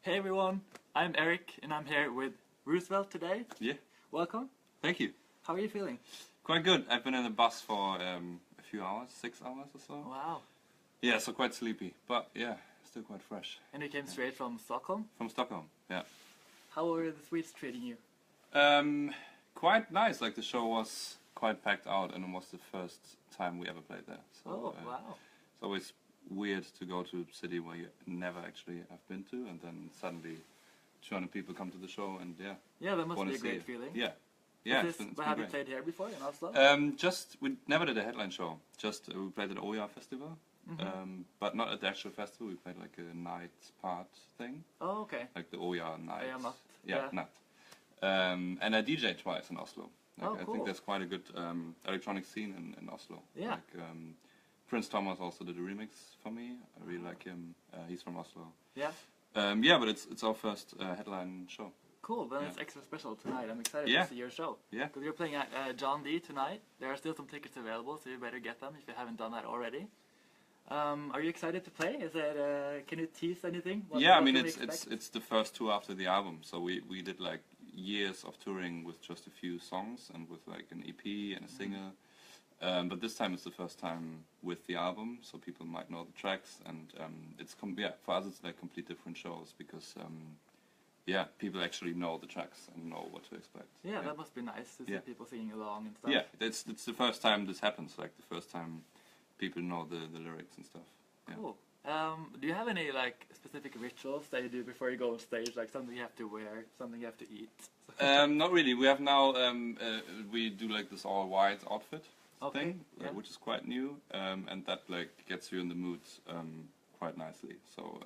Hey everyone, I'm Eric and I'm here with Roosevelt today. Yeah, Welcome. thank you. How are you feeling? Quite good. I've been in the bus for a few hours, 6 hours or so. Wow. Yeah, so quite sleepy, but yeah, still quite fresh. And you came straight from Stockholm? From Stockholm, yeah. How are the Swedes treating you? Quite nice. Like the show was quite packed out, and it was the first time we ever played there. So Wow. it's always weird to go to a city where you never actually have been to, and then suddenly 200 people come to the show, and yeah. Yeah, that must wanna be a see great it. feeling. Yeah. Yeah, Have you great. played here before in Oslo? We never did a headline show. Just we played at Oya Festival, but not at the actual festival. We played like a night part thing, Oh, okay. like the Oya night. Oya Natt, Yeah, yeah. Natt. And I DJ twice in Oslo. Like, Oh, I cool. think there's quite a good electronic scene in Oslo. Yeah. Like, Prince Thomas also did a remix for me. I really like him. He's from Oslo. Yeah. Yeah, but it's our first headline show. Cool, then Yeah. it's extra special tonight. I'm excited Yeah. to see your show. Yeah. Because you're playing at John D tonight. There are still some tickets available, so you better get them if you haven't done that already. Are you excited to play? Is it? Can you tease anything? Yeah, I what mean can we it's expect? the first tour after the album, so we did like years of touring with just a few songs and with like an EP and a singer. But this time it's the first time with the album, so people might know the tracks, and for us it's like complete different shows because people actually know the tracks and know what to expect. Yeah, that must be nice to see Yeah. people singing along and stuff. Yeah, it's the first time this happens, like the first time people know the lyrics and stuff. Yeah. Cool. Do you have any like specific rituals that you do before you go on stage, like something you have to wear, something you have to eat? Not really. We have now we do like this all white outfit Okay, thing, yeah. which is quite new, and that like gets you in the mood quite nicely. So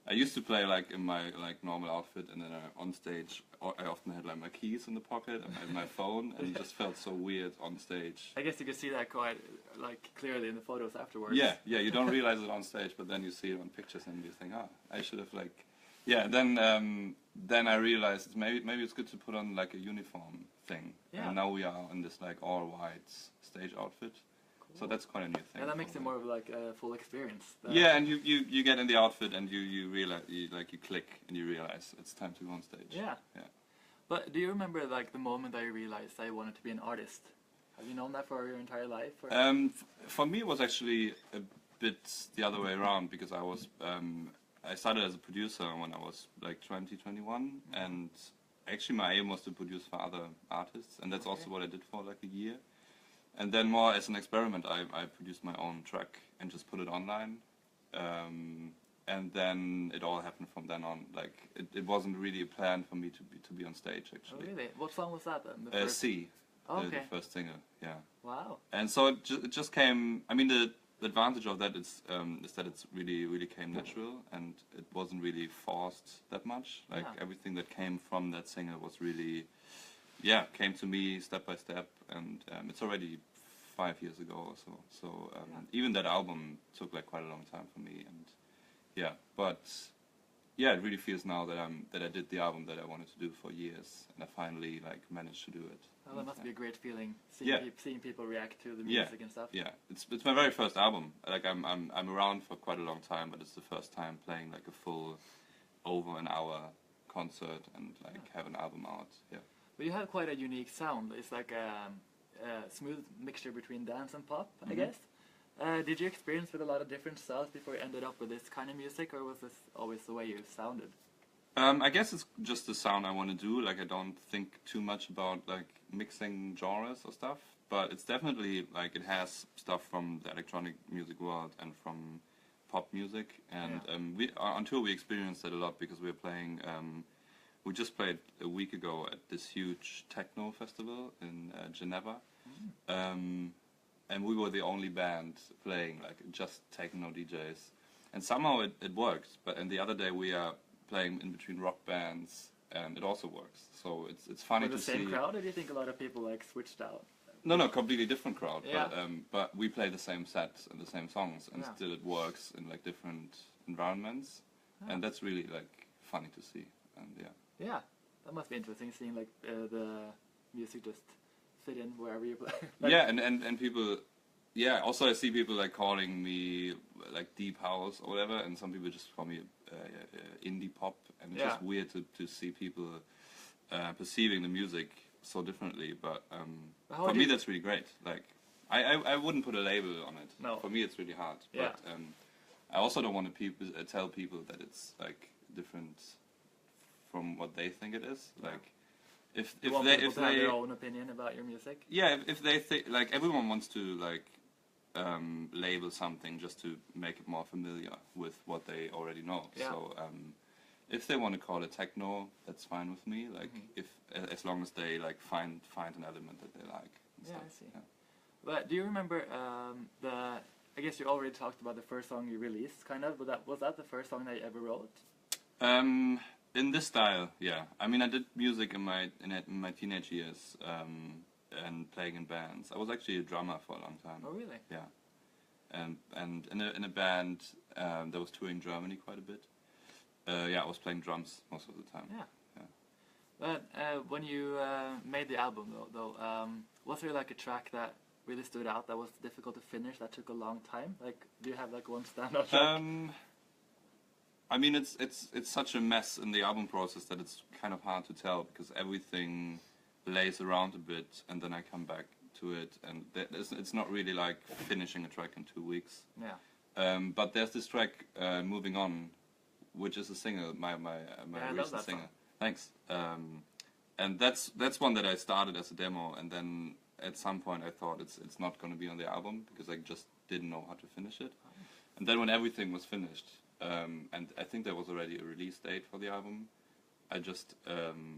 I used to play like in my like normal outfit, and then on stage I often had like my keys in the pocket and I had my phone, and it just felt so weird on stage. I guess you can see that quite like clearly in the photos afterwards. Yeah, you don't realize it on stage, but then you see it on pictures and you think, I should have like, Then I realized maybe it's good to put on like a uniform thing. Yeah. And now we are in this like all white stage outfit, so that's quite a new thing. Yeah, that makes it for me. more of like a full experience. Yeah, and you get in the outfit and you realize you click and you realize it's time to go on stage. Yeah. Yeah. But do you remember like the moment that you realized that you wanted to be an artist? Have you known that for your entire life? Or? For me, it was actually a bit the other way around because I started as a producer when I was like 20, 21, and actually my aim was to produce for other artists, and that's also what I did for like a year. And then more as an experiment, I produced my own track and just put it online. And then it all happened from then on. Like it wasn't really a plan for me to be on stage Oh, actually. really? What song was that then? The first? C, Oh, the okay. first singer, yeah. Wow. And so it just came. I mean, the advantage of that is that it's really came natural, and it wasn't really forced that much. Like Yeah. everything that came from that singer was really, came to me step by step, and it's already 5 years ago or so. So even that album took like quite a long time for me, and it really feels now that I did the album that I wanted to do for years, and I finally like managed to do it. Well, that must be a great feeling Yeah. seeing people react to the Yeah. music and stuff. Yeah, it's my very first album. Like I'm around for quite a long time, but it's the first time playing like a full over an hour concert and like have an album out. Yeah. But you have quite a unique sound. It's like a smooth mixture between dance and pop, I Mhm. guess. Did you experience with a lot of different styles before you ended up with this kind of music, or was this always the way you sounded? I guess it's just the sound I want to do. Like I don't think too much about like mixing genres or stuff, but it's definitely like it has stuff from the electronic music world and from pop music. And on tour we experienced that a lot because we were playing. We just played a week ago at this huge techno festival in Geneva, and we were the only band playing like just techno DJs, and somehow it worked. And the other day we are playing in between rock bands, and it also works. So it's funny For to the see. same crowd, or do you think a lot of people like switched out? No, completely different crowd. Yeah. But we play the same set and the same songs, and Yeah. still it works in like different environments, Yeah. and that's really like funny to see. And yeah. Yeah, that must be interesting seeing like the music just fit in wherever you play. Like, Yeah, and people yeah, also I see people like calling me like deep house or whatever, and some people just call me indie pop, and it's just weird to see people perceiving the music so differently. But for me, that's really great. Like, I wouldn't put a label on it. No. For me, it's really hard. Yeah. But I also don't want to tell people that it's like different from what they think it is. Like, if they have their own opinion about your music. Yeah, if they think, like, everyone wants to like label something just to make it more familiar with what they already know. Yeah. So if they want to call it techno, that's fine with me. Like, if as long as they like find an element that they like. Yeah, stuff. I see. Yeah. But do you remember I guess you already talked about the first song you released, kind of. But was that the first song that you ever wrote? In this style, yeah. I mean, I did music in my teenage years, and playing in bands. I was actually a drummer for a long time. Oh, really? Yeah. And in a band that was touring Germany quite a bit. Yeah, I was playing drums most of the time. Yeah. Yeah. But when you made the album, though, was there like a track that really stood out that was difficult to finish, that took a long time? Like, do you have like one standout track? I mean, it's such a mess in the album process that it's kind of hard to tell, because everything lays around a bit, and then I come back to it, and it's not really like finishing a track in 2 weeks. Yeah. But there's this track, Moving On, which is a single, my recent singer. Song. Thanks. And that's one that I started as a demo, and then at some point I thought it's not going to be on the album, because I just didn't know how to finish it. And then when everything was finished, and I think there was already a release date for the album, I just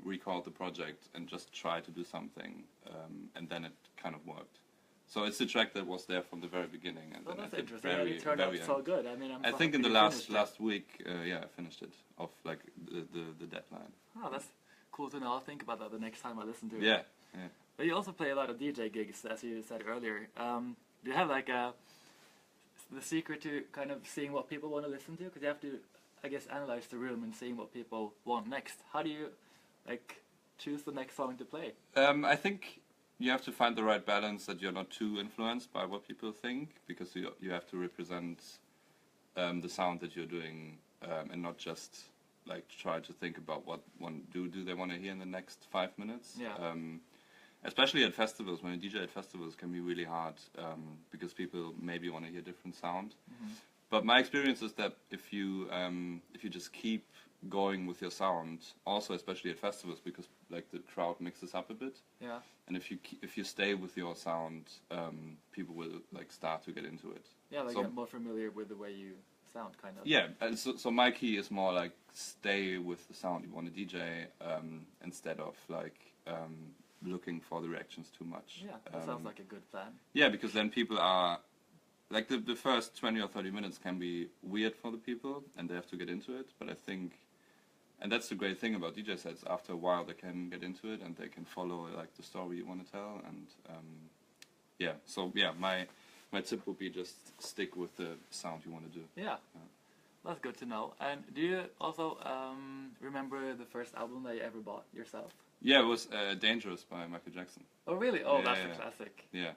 recalled the project and just tried to do something, and then it kind of worked. So it's the track that was there from the very beginning, and then that's at the interesting. very, It turned very out so end. good. I mean, I think in the last week, yeah, I finished it off like the deadline. Oh, that's cool to know. I'll think about that the next time I listen to it. Yeah, yeah. But you also play a lot of DJ gigs, as you said earlier. Do you have like the secret to kind of seeing what people want to listen to? Because you have to, I guess, analyze the room and seeing what people want next. How do you like choose the next song to play? I think you have to find the right balance, that you're not too influenced by what people think, because you have to represent the sound that you're doing, and not just like try to think about what do they want to hear in the next 5 minutes. Yeah. Especially at festivals, when you DJ at festivals, can be really hard, because people maybe want to hear different sound. But my experience is that if you just keep going with your sound, also especially at festivals, because like the crowd mixes up a bit. Yeah. And if you stay with your sound, people will like start to get into it. Yeah, like So- get more familiar with the way you sound, kind of. Yeah, and so my key is more like stay with the sound you want to DJ, instead of like looking for the reactions too much. Yeah, that sounds like a good plan. Yeah, because then people are like the first 20 or 30 minutes can be weird for the people, and they have to get into it. But I think, and that's the great thing about DJ sets, after a while they can get into it and they can follow like the story you want to tell. And yeah, so yeah, my tip would be just stick with the sound you want to do. Yeah. That's good to know. And do you also remember the first album that you ever bought yourself? Yeah, it was Dangerous by Michael Jackson. Oh, really? Oh, Yeah, that's yeah. a classic. Yeah.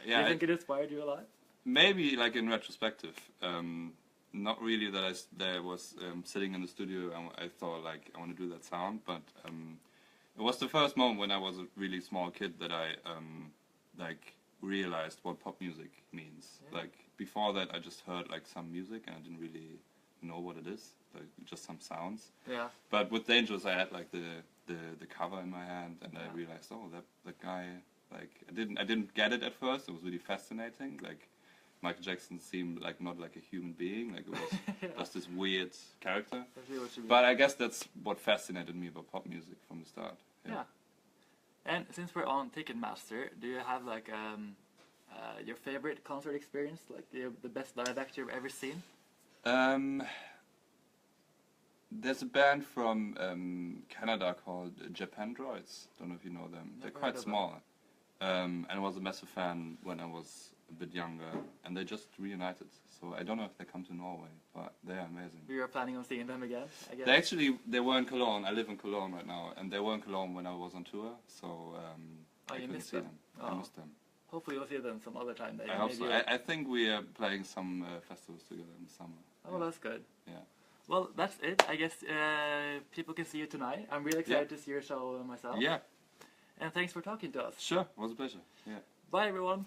Do you think it inspired you a lot? Maybe like in retrospective, not really that I was sitting in the studio and I thought like I want to do that sound, but it was the first moment when I was a really small kid that I like realized what pop music means. Yeah. Like before that, I just heard like some music and I didn't really know what it is, like just some sounds. Yeah. But with Dangerous, I had like the cover in my hand, and I realized, oh, that guy. Like I didn't get it at first. It was really fascinating. Like Michael Jackson seemed like not like a human being. Like it was just this weird character. I see what you mean. But I guess that's what fascinated me about pop music from the start. Yeah. And since we're on Ticketmaster, do you have like your favorite concert experience, like the best live act you've ever seen? There's a band from Canada called Japan Droids. Don't know if you know them. Never They're heard quite of small. And I was a massive fan when I was a bit younger. And they just reunited. So I don't know if they come to Norway, but they are amazing. We were planning on seeing them again, I guess. They were in Cologne. I live in Cologne right now. And they were in Cologne when I was on tour. So I you couldn't missed see them? them. Oh. I missed them. hopefully we'll see them some other time. I hope so. I think we are playing some festivals together in the summer. Oh, that's good. Yeah. Well, that's it. I guess people can see you tonight. I'm really excited to see your show myself. Yeah. And thanks for talking to us. Sure, it was a pleasure. Yeah. Bye, everyone.